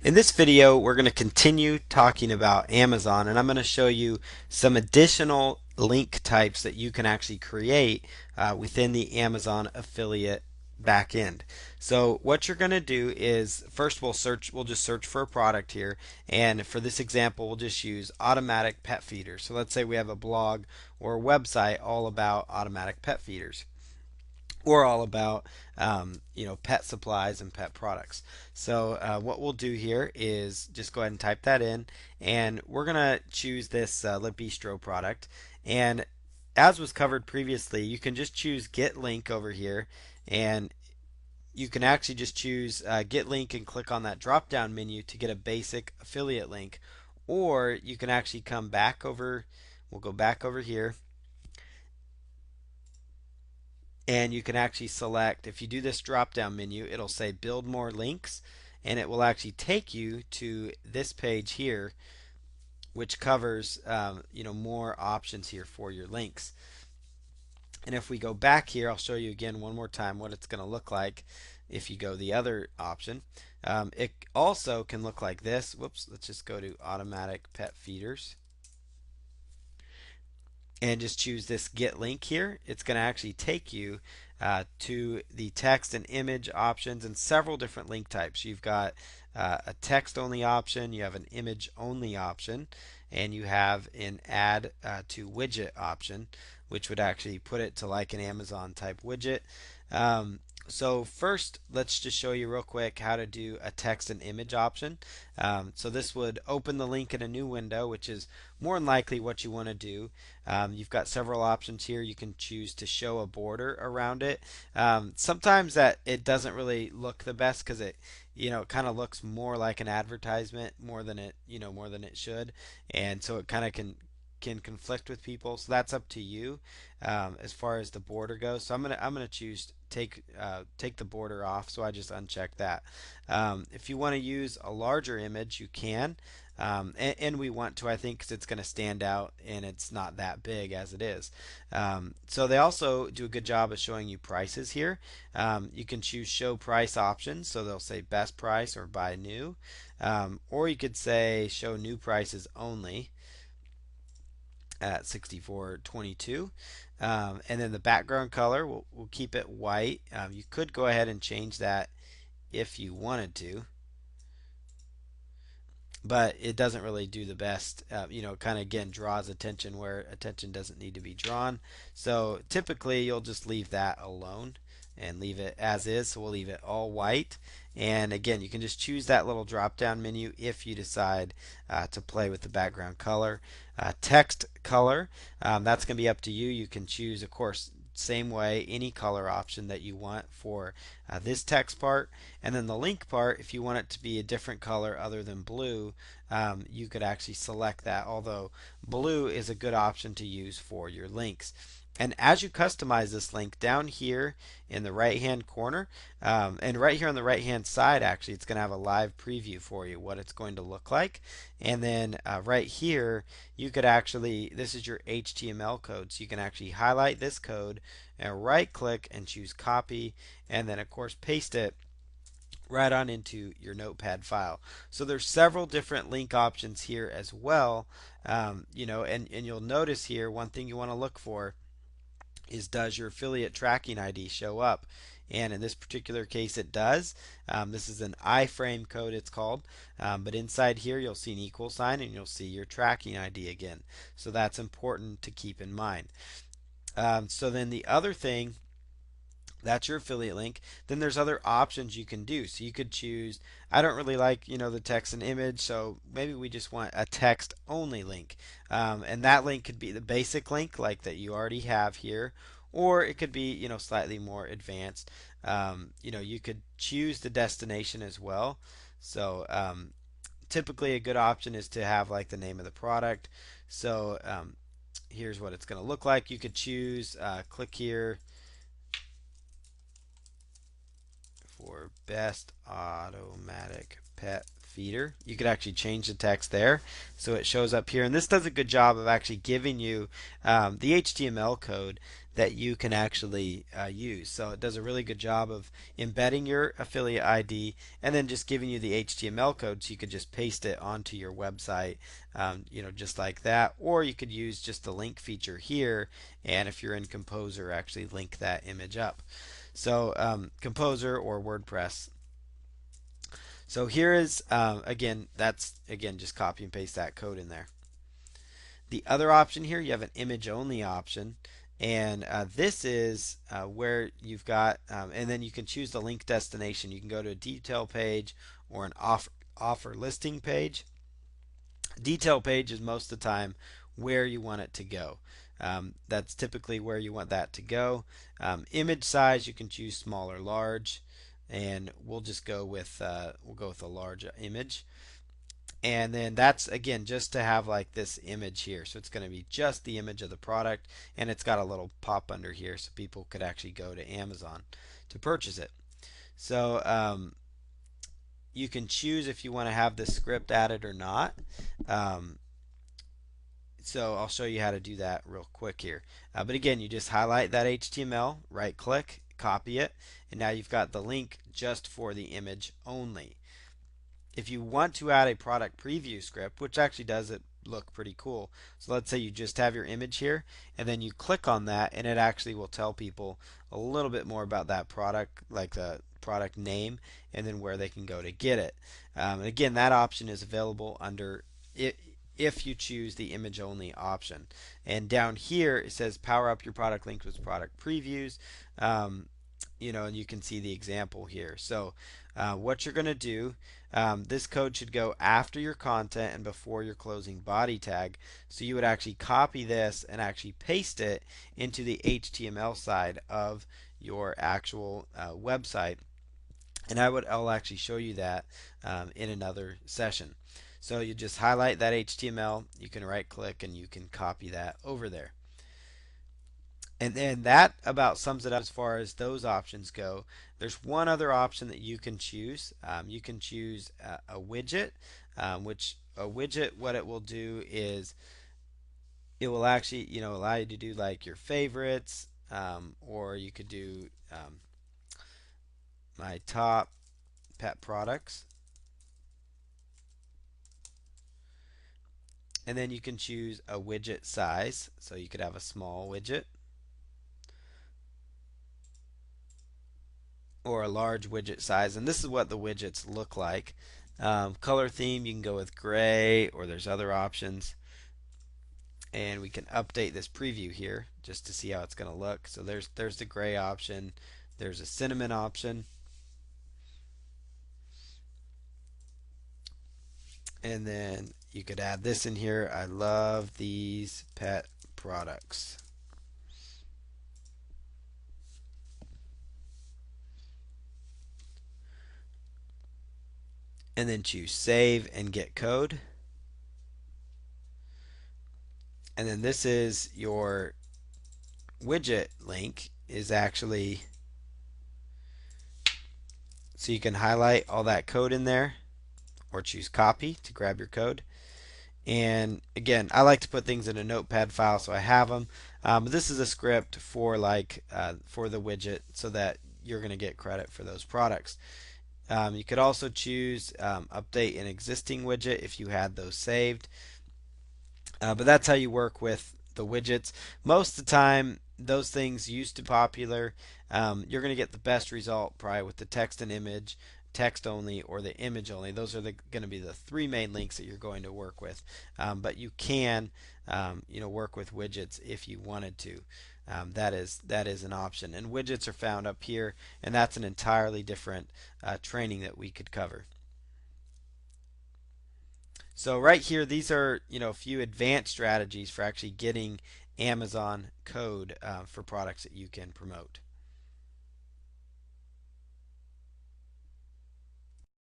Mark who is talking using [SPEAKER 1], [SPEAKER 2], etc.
[SPEAKER 1] In this video, we're going to continue talking about Amazon, and I'm going to show you some additional link types that you can actually create within the Amazon affiliate backend. So what you're going to do is first we'll just search for a product here, and for this example, we'll just use automatic pet feeders. So let's say we have a blog or a website all about automatic pet feeders or all about pet supplies and pet products. So what we'll do here is just go ahead and type that in, and we're gonna choose this LibBistro product. And as was covered previously, you can just choose Get Link over here, and you can actually just choose Get Link and click on that drop down menu to get a basic affiliate link, or you can actually come back over. We'll go back over here and you can actually select, if you do this drop down menu, it'll say build more links, and it will actually take you to this page here, which covers more options here for your links. And if we go back here, I'll show you again one more time what it's going to look like if you go the other option. It also can look like this. Whoops, let's just go to automatic pet feeders and just choose this get link here. It's going to actually take you to the text and image options and several different link types. You've got a text only option, you have an image only option, and you have an add to widget option, which would actually put it to like an Amazon type widget. So first, let's just show you real quick how to do a text and image option. So this would open the link in a new window, which is more than likely what you want to do. You've got several options here. You can choose to show a border around it. Sometimes that it doesn't really look the best because it kind of looks more like an advertisement more than it should, and so it kind of can conflict with people. So that's up to you as far as the border goes. So I'm gonna choose take the border off. So I just uncheck that. If you want to use a larger image, you can. And we want to, I think, because it's going to stand out and it's not that big as it is. So they also do a good job of showing you prices here. You can choose show price options, so they'll say best price or buy new. Or you could say show new prices only at 64.22. And then the background color, we'll keep it white. You could go ahead and change that if you wanted to, but it doesn't really do the best. It kind of again draws attention where attention doesn't need to be drawn. So typically you'll just leave that alone and leave it as is. So we'll leave it all white. And again, you can just choose that little drop down menu if you decide to play with the background color. Text color, that's going to be up to you. You can choose, of course, same way, any color option that you want for this text part. And then the link part, if you want it to be a different color other than blue, you could actually select that, although blue is a good option to use for your links. And as you customize this link down here in the right hand corner, and right here on the right hand side, actually, it's going to have a live preview for you, what it's going to look like. And then right here, you could actually, this is your HTML code, so you can actually highlight this code and right click and choose copy, and then of course paste it right on into your notepad file. So there's several different link options here as well. And you'll notice here one thing you want to look for is, does your affiliate tracking ID show up? And in this particular case it does. This is an iframe code, it's called, but inside here you'll see an equal sign and you'll see your tracking ID again. So that's important to keep in mind. So then the other thing, that's your affiliate link. Then there's other options you can do. So you could choose, I don't really like the text and image, so maybe we just want a text only link. And that link could be the basic link like that you already have here, or it could be slightly more advanced. You could choose the destination as well. So typically a good option is to have like the name of the product. So here's what it's going to look like. You could choose click here for best automatic pet feeder. You could actually change the text there so it shows up here, and this does a good job of actually giving you the HTML code that you can actually use. So it does a really good job of embedding your affiliate ID and then just giving you the HTML code so you could just paste it onto your website, just like that. Or you could use just the link feature here, and if you're in Composer, actually link that image up. So Composer or WordPress. So here is, again, that's again just copy and paste that code in there. The other option here, you have an image only option, and this is where you've got, and then you can choose the link destination. You can go to a detail page or an offer listing page. Detail page is most of the time where you want it to go. That's typically where you want that to go. Image size, you can choose small or large, and we'll just go with a large image. And then that's again just to have like this image here, so it's going to be just the image of the product, and it's got a little pop under here so people could actually go to Amazon to purchase it. So you can choose if you want to have this script added or not. So I'll show you how to do that real quick here. But again, you just highlight that HTML, right click, copy it, and now you've got the link just for the image only. If you want to add a product preview script, which actually does it look pretty cool. So let's say you just have your image here, and then you click on that, and it actually will tell people a little bit more about that product, like the product name, and then where they can go to get it. Again, that option is available under it if you choose the image only option. And down here it says power up your product links with product previews. And you can see the example here. So what you're going to do, this code should go after your content and before your closing body tag. So you would actually copy this and actually paste it into the HTML side of your actual website. And I'll actually show you that in another session. So you just highlight that HTML, you can right click and you can copy that over there. And then that about sums it up as far as those options go. There's one other option that you can choose. You can choose a widget, which a widget, what it will do is it will actually, allow you to do like your favorites, or you could do my top pet products. And then you can choose a widget size. So you could have a small widget or a large widget size, and this is what the widgets look like. Color theme, you can go with gray, or there's other options. And we can update this preview here just to see how it's going to look. So there's the gray option, there's a cinnamon option, and then you could add this in here. I love these pet products. And then choose save and get code. And then this is your widget link is actually, so you can highlight all that code in there or choose copy to grab your code. And again, I like to put things in a notepad file so I have them. But this is a script for for the widget so that you're going to get credit for those products. You could also choose update an existing widget if you had those saved. But that's how you work with the widgets. Most of the time, those things used to be popular. You're going to get the best result probably with the text and image, text only, or the image only. Those are going to be the three main links that you're going to work with. But you can, work with widgets if you wanted to. That is an option. And widgets are found up here, and that's an entirely different training that we could cover. So right here, these are a few advanced strategies for actually getting Amazon code for products that you can promote.